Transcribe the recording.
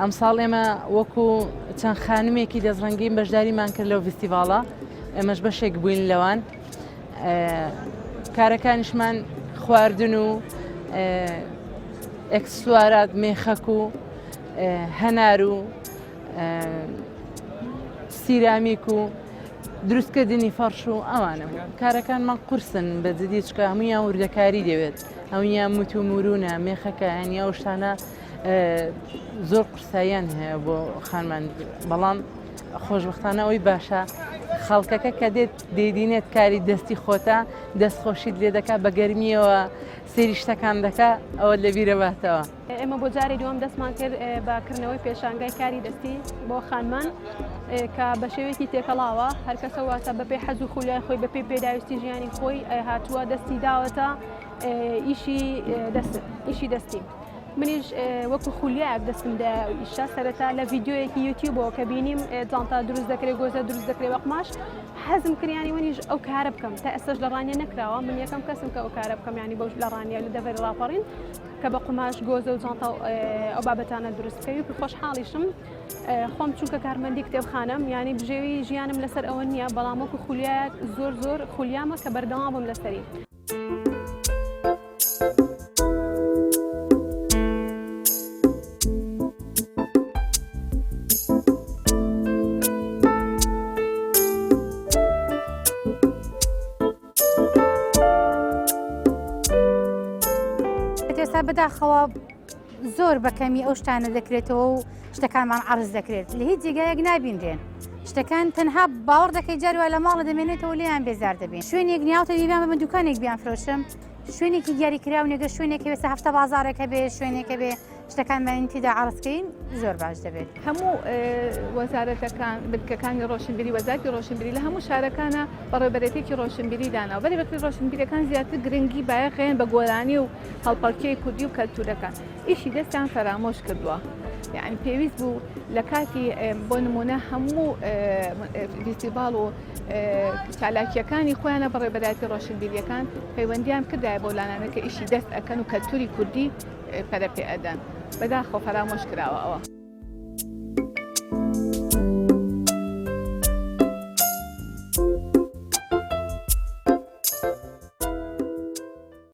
ئەم ساڵ ئێمە وەکو چەند خانومێکی دەستڕەنگین بەشداریمان کرد لەو فستیڤاڵە، ئێمەش بەشێک بووین لەوان. کارەکانیشمان خواردن و ئەکسسوارات مێخەک و هەنار و سیرامیک و دروستکردنی فەرش و ئەوانە کارەکانمان قورسن بە جدی چکە هەموویان وردەکاری دەوێت، هەموویان مت و مورونە مێخەکە هەنی ئەو شتانە زۆر قورساییان هەیە بۆ خانمان، بەڵام خۆشبەختانە ئەوەی باشە خەڵکەکە کە دێت دەیدینێت کاری دەستی خۆتە دەستخۆشیت لێ دەکا بە گەرمیەوە سێری شتەکان دەکا ئەوە لەبیرە باتەوە. ئێمە بۆ جارێ دووەم دەستمان کرد باکردنەوەی پێشانگای کاری دەستی بۆ خانمان کە بە شێوەیەکی تێکەڵاوە هەرکەسە واتە بەپێ حەز و خولیای خۆی بەپێ پێداویستی ژیانی خۆی هاتووە دەستی داوەتە ئیشی دەستی. منیش وەکو خولیایەک دەستمدا ئیشا سەرەتا لە ڤیددیۆیەکی یوتیوبەوە کە بینیم جانتا دروست دەکرێت گۆزە دروست دەکرێت وە قماش حەزم کردیانی وەنیش ئەو کارە بکەم تا ئێستاش لە ڕانیە نەکراوە. من یەکەم کەسم کە ئەو کارە بکەم ینی بەش لە ڕانیە لە دەڤێر ڕاپەڕین کە بە قماش گۆزە و جانتا ئەو بابەتانە دروستکەوی خۆشحاڵیشم خۆم چونکە کارمەندی کتێبخانەم ینی بژێوی ژیانم لەسەر ئەوە نییە، بەڵام وەکو خولیایەک زۆر خولیامە کە بەردەوام بم لەسەری. ئێستا بەداخەوە زۆر بەکەمی ئەو شتانە دەکرێتەوە و شتەکانمان عەرز دەکرێت لە هیچ جێگایەک نابینرێن. شتەکان تەنها باوەڕ دەکەی جاروە لە ماڵە دەمێنێتەوە لێیان بێزار دەبین. شوێنێک نیاوتە دیبیان بە دوکانێک بیان فرۆشم، شوێنێکی دیاریکراو نێگە شوێنێکی وێستا هەفتە بازارێکە بێ شوێنێکە بێ شتەکانمان تیدا عەرزکەین زۆر باش دەبێت. هەموو وەزارەتەکان بنکەکانی ڕۆشنبیری وەزارەتی ڕۆشنبیری لە هەموو شارەکانە بەڕێوەبەرێتێکی ڕۆشنبیری داناوە، بەڕێوەبەری ڕۆشنبیریەکان زیاتر گرنگی بایەخێن بە گۆرانی و هەڵپەڵکێی کوردی و کەلتورەکان. ئیشی دەستیان فەرامۆش کردووە، یعنی پێویست بوو لە کاتی بۆ نمونە هەموو فستیڤاڵ و چالاکیەکانی خۆیانە بەڕێوەبەرێتی ڕۆشنبیریەکان پەیوەندیان کردایە بۆ لانانە کە ئیشی دەست ئەکەن و کەلتوری کوردی پەرە پێ ئەدەن. بەداخەوە فەرامۆش کراوە ئەوە.